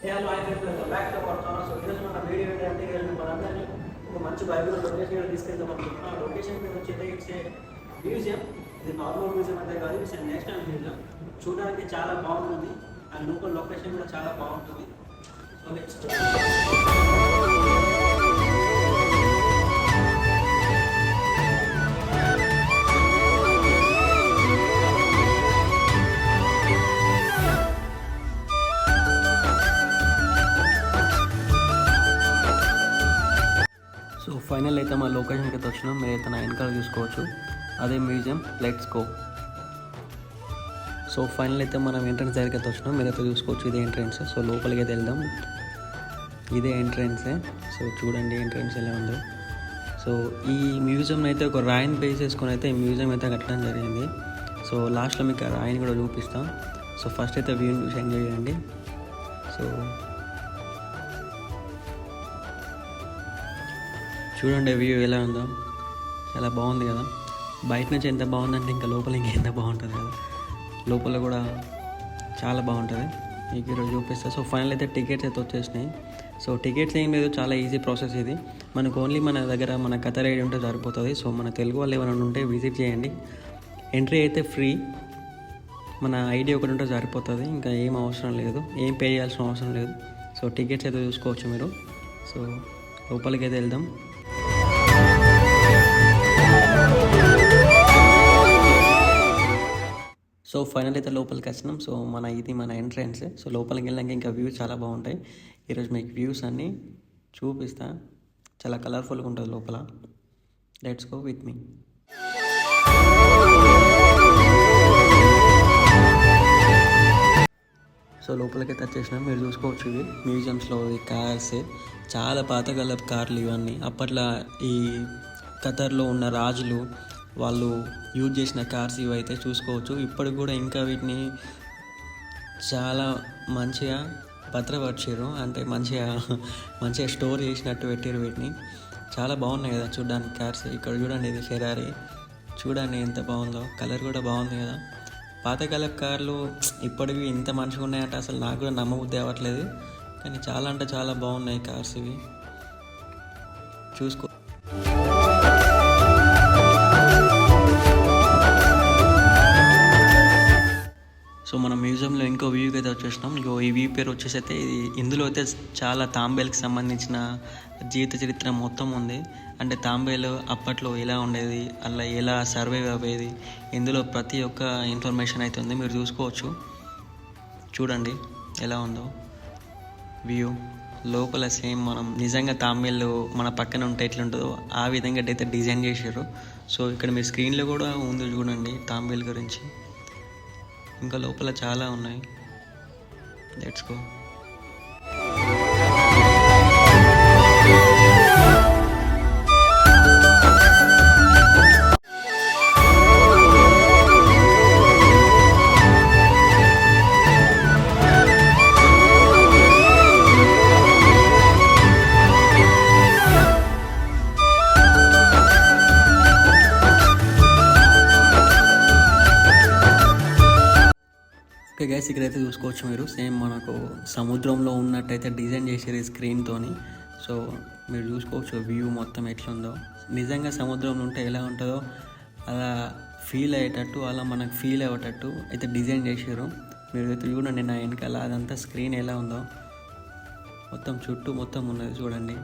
Hello hi friends, welcome back to our channel. So ఈరోజు మన video ఏంటంటే ఈరోజు మనందరినీ ఒక మంచి బైబిల్ లొకేషన్ తీసుకెళ్తాం అనుకుంటున్నాం. ఆ లొకేషన్ పేరు వచ్చి ఇట్స్ ఏ మ్యూజియం. ఇది నార్మల్ మ్యూజియం అంటే కాదు, ఇట్స్ నేషనల్ మ్యూజియం. చూడడానికి చాలా బాగుంటుంది అండ్ లోకల్ లొకేషన్ కూడా చాలా బాగుంటుంది. సో నెక్స్ట్ ఫైనల్ అయితే మా లొకేషన్కి అయితే వచ్చినాం. మీరైతే నా వెనకాల చూసుకోవచ్చు, అదే museum. Let's go. So final అయితే మనం ఎంట్రన్స్ దగ్గరికి అయితే వచ్చినాం. మీరైతే చూసుకోవచ్చు, ఇదే ఎంట్రన్స్. సో లోపలికి అయితే వెళ్దాం. ఇదే ఎంట్రన్సే. సో చూడండి ఎంట్రన్స్ ఎలా ఉందో. సో ఈ మ్యూజియం అయితే ఒక రాయిని బేస్ చేసుకొని అయితే ఈ మ్యూజియం అయితే కట్టడం జరిగింది. సో లాస్ట్లో మీకు ఆ రాయిని కూడా చూపిస్తాం. సో ఫస్ట్ అయితే వ్యూని చూసి ఎంజాయ్ చేయండి. సో చూడండి వ్యూ ఎలా ఉందో, చాలా బాగుంది కదా. బయట నుంచి ఎంత బాగుందంటే ఇంకా లోపల ఇంకెంత బాగుంటుంది కదా. లోపల కూడా చాలా బాగుంటుంది, మీకు ఈరోజు చూపిస్తా. సో ఫైనల్ అయితే టికెట్స్ అయితే వచ్చేసినాయి. సో టికెట్స్ ఏం లేదు, చాలా ఈజీ ప్రాసెస్ ఇది. మనకు ఓన్లీ మన దగ్గర మన కథర్ ఐడి ఉంటే సరిపోతుంది. సో మన తెలుగు వాళ్ళు ఏమైనా ఉంటే విజిట్ చేయండి. ఎంట్రీ అయితే ఫ్రీ, మన ఐడి ఒకటి ఉంటే సరిపోతుంది. ఇంకా ఏం అవసరం లేదు, ఏం పే చేయాల్సిన అవసరం లేదు. సో టికెట్స్ అయితే చూసుకోవచ్చు మీరు. సో లోపలికి అయితే వెళ్దాం. సో ఫైనల్ అయితే లోపలికి వచ్చినాం. సో ఇది మన ఎంట్రన్స్. సో లోపలికి వెళ్ళాక ఇంకా వ్యూస్ చాలా బాగుంటాయి. ఈరోజు మీకు వ్యూస్ అన్నీ చూపిస్తా. చాలా కలర్ఫుల్గా ఉంటుంది లోపల. Let's go with me. So లోపలికి అయితే వచ్చేసినాం. మీరు చూసుకోవచ్చు, ఇవి మ్యూజియంస్లో ఈ కార్స్, చాలా పాతకాలపు కార్లు ఇవన్నీ. అప్పట్లో ఈ ఖతర్లో ఉన్న రాజులు వాళ్ళు యూజ్ చేసిన కార్స్ ఇవైతే చూసుకోవచ్చు. ఇప్పటికి కూడా ఇంకా వీటిని చాలా మంచిగా భద్రపరిచారు, అంటే మంచిగా స్టోర్ చేసినట్టు పెట్టారు వీటిని. చాలా బాగున్నాయి కదా చూడడానికి కార్స్. ఇక్కడ చూడండి, ఇది ఫెరారీ. చూడండి ఎంత బాగుందో, కలర్ కూడా బాగుంది కదా. పాతకాలపు కార్లు ఇప్పటివి ఇంత మంచిగా ఉన్నాయంటే అసలు నాకు కూడా నమ్మబుద్ధి అవ్వట్లేదు. కానీ చాలా అంటే చాలా బాగున్నాయి కార్స్ ఇవి, చూసుకో. సో మన మ్యూజియంలో ఇంకో వ్యూకి అయితే వచ్చేసినాం. ఈ వ్యూ పేరు వచ్చేసి అయితే ఇందులో అయితే చాలా తాంబేలుకి సంబంధించిన జీవిత చరిత్ర మొత్తం ఉంది. అంటే తాంబేలు అప్పట్లో ఎలా ఉండేది, అలా ఎలా సర్వైవ్ అయ్యేది, ఇందులో ప్రతి ఒక్క ఇన్ఫర్మేషన్ అయితే ఉంది. మీరు చూసుకోవచ్చు, చూడండి ఎలా ఉందో వ్యూ. లోపల సేమ్ మనం నిజంగా తాంబేలు మన పక్కన ఉంటే ఎట్లుంటుందో ఆ విధంగా అయితే డిజైన్ చేశారు. సో ఇక్కడ మీరు స్క్రీన్లో కూడా ఉంది చూడండి తాంబేలు గురించి. ఇంకా లోపల చాలా ఉన్నాయి. Let's go. ఓకే గైస్, ఇక్కడైతే చూసుకోవచ్చు మీరు, సేమ్ మనకు సముద్రంలో ఉన్నట్టయితే డిజైన్ చేసారు ఈ స్క్రీన్తోని. సో మీరు చూసుకోవచ్చు వ్యూ మొత్తం ఎట్లుందో. నిజంగా సముద్రంలో ఉంటే ఎలా ఉంటుందో అలా ఫీల్ అయ్యేటట్టు, అలా మనకు ఫీల్ అయ్యేటట్టు అయితే డిజైన్ చేసారు. మీరు అయితే చూడండి నా వెనకాల అదంతా స్క్రీన్ ఎలా ఉందో, మొత్తం చుట్టూ మొత్తం ఉన్నది చూడండి.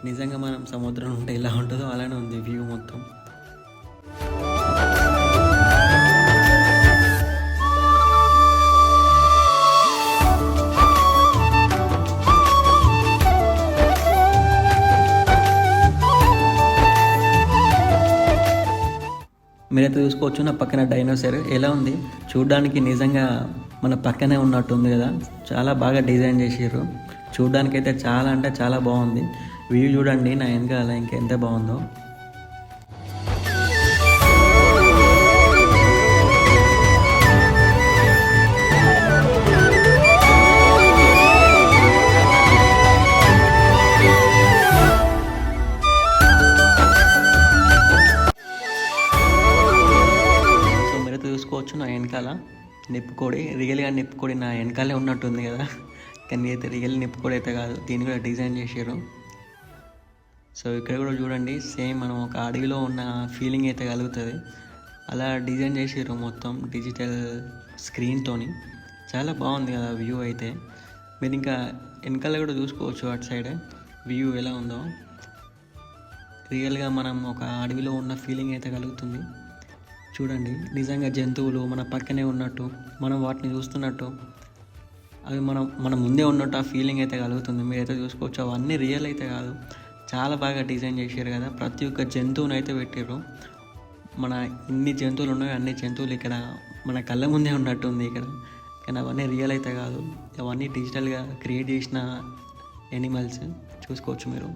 నిజంగా మనం సముద్రం ఉంటే ఎలా ఉంటుందో అలానే ఉంది వ్యూ మొత్తం. మీరైతే చూసుకోవచ్చు నా పక్కన డైనోసార్ ఎలా ఉంది చూడడానికి. నిజంగా మన పక్కనే ఉన్నట్టు ఉంది కదా. చాలా బాగా డిజైన్ చేసారు. చూడడానికి అయితే చాలా అంటే చాలా బాగుంది. వ్యూ చూడండి నా వెనకాల ఇంకెంత బాగుందో. చూసుకోవచ్చు నా వెనకాల నిప్పుకోడి, రియల్గా నిప్పుకోడి నా వెనకాలే ఉన్నట్టుంది కదా. కానీ అయితే రియల్ నిప్పుకోడి అయితే కాదు, దీన్ని కూడా డిజైన్ చేశారు. సో ఇక్కడ కూడా చూడండి, సేమ్ మనం ఒక అడవిలో ఉన్న ఫీలింగ్ అయితే కలుగుతుంది. అలా డిజైన్ చేసారు మొత్తం డిజిటల్ స్క్రీన్తోని. చాలా బాగుంది కదా వ్యూ అయితే. మీరు ఇంకా వెనకాల కూడా చూసుకోవచ్చు, అటు సైడే వ్యూ ఎలా ఉందో. రియల్గా మనం ఒక అడవిలో ఉన్న ఫీలింగ్ అయితే కలుగుతుంది. చూడండి, నిజంగా జంతువులు మన పక్కనే ఉన్నట్టు, మనం వాటిని చూస్తున్నట్టు, అవి మన ముందే ఉన్నట్టు ఆ ఫీలింగ్ అయితే కలుగుతుంది. మీరైతే చూసుకోవచ్చు, అవన్నీ రియల్ అయితే కాదు, చాలా బాగా డిజైన్ చేశారు కదా. ప్రతి ఒక్క జంతువుని అయితే పెట్టారు. మన ఇన్ని జంతువులు ఉన్నాయో అన్ని జంతువులు ఇక్కడ మన కళ్ళ ముందే ఉన్నట్టుంది ఇక్కడ. కానీ అవన్నీ రియల్ అయితే కాదు, అవన్నీ డిజిటల్గా క్రియేట్ చేసిన యానిమల్స్. చూసుకోవచ్చు మీరు.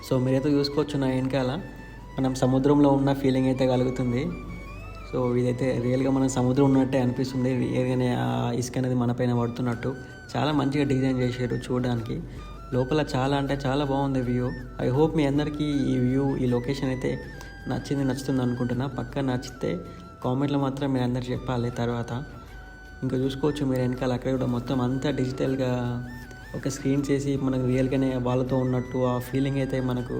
సో మీరైతే చూసుకోవచ్చు, నా వెనకాల మనం సముద్రంలో ఉన్న ఫీలింగ్ అయితే కలుగుతుంది. సో ఇదైతే రియల్గా మనం సముద్రం ఉన్నట్టే అనిపిస్తుంది. రియల్గానే ఆ ఇసుక అనేది మన పైన పడుతున్నట్టు చాలా మంచిగా డిజైన్ చేశారు చూడడానికి. లోపల చాలా అంటే చాలా బాగుంది వ్యూ. ఐ హోప్ మీ అందరికీ ఈ వ్యూ, ఈ లొకేషన్ అయితే నచ్చుతుంది అనుకుంటున్నా. పక్కా నచ్చితే కామెంట్లో మాత్రం మీరు అందరు చెప్పాలి. తర్వాత ఇంకా చూసుకోవచ్చు మీరు వెనకాల అక్కడ కూడా మొత్తం అంతా డిజిటల్గా ఒక స్క్రీన్ చేసి మనకు రియల్గానే వాళ్ళతో ఉన్నట్టు ఆ ఫీలింగ్ అయితే మనకు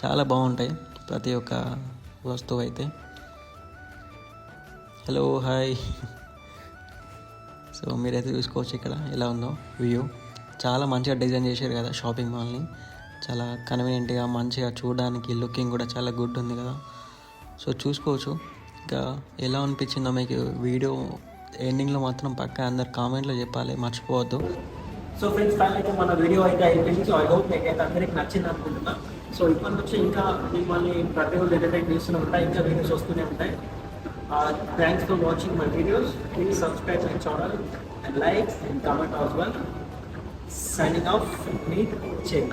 చాలా బాగుంటాయి ప్రతి ఒక్క వస్తువు అయితే. Hello hi. సో మీరైతే చూసుకోవచ్చు ఇక్కడ ఎలా ఉందో వ్యూ. చాలా మంచిగా డిజైన్ చేశారు కదా షాపింగ్ మాల్ని. చాలా కన్వీనియంట్గా మంచిగా చూడడానికి లుకింగ్ కూడా చాలా గుడ్ ఉంది కదా. సో చూసుకోవచ్చు. ఇంకా ఎలా అనిపించిందో మీకు వీడియో ఎండింగ్లో మాత్రం పక్కా అందరు కామెంట్లో చెప్పాలి, మర్చిపోవద్దు. సో ఫ్రెండ్స్, అయితే మన వీడియో అయితే అయిపోయింది. సో ఐ హోప్ మీకైతే అందరికి నచ్చింది అనుకుంటున్నా. సో ఇప్పటి నుంచి ఇంకా మిమ్మల్ని ప్రతిరోజు ఎంటర్టైన్ చేస్తూనే ఉంటాయి, ఇంకా వీడియోస్ వస్తూనే ఉంటాయి. Thanks for watching my videos. Please subscribe my channel and like and comment also. Signing off, Meet Check.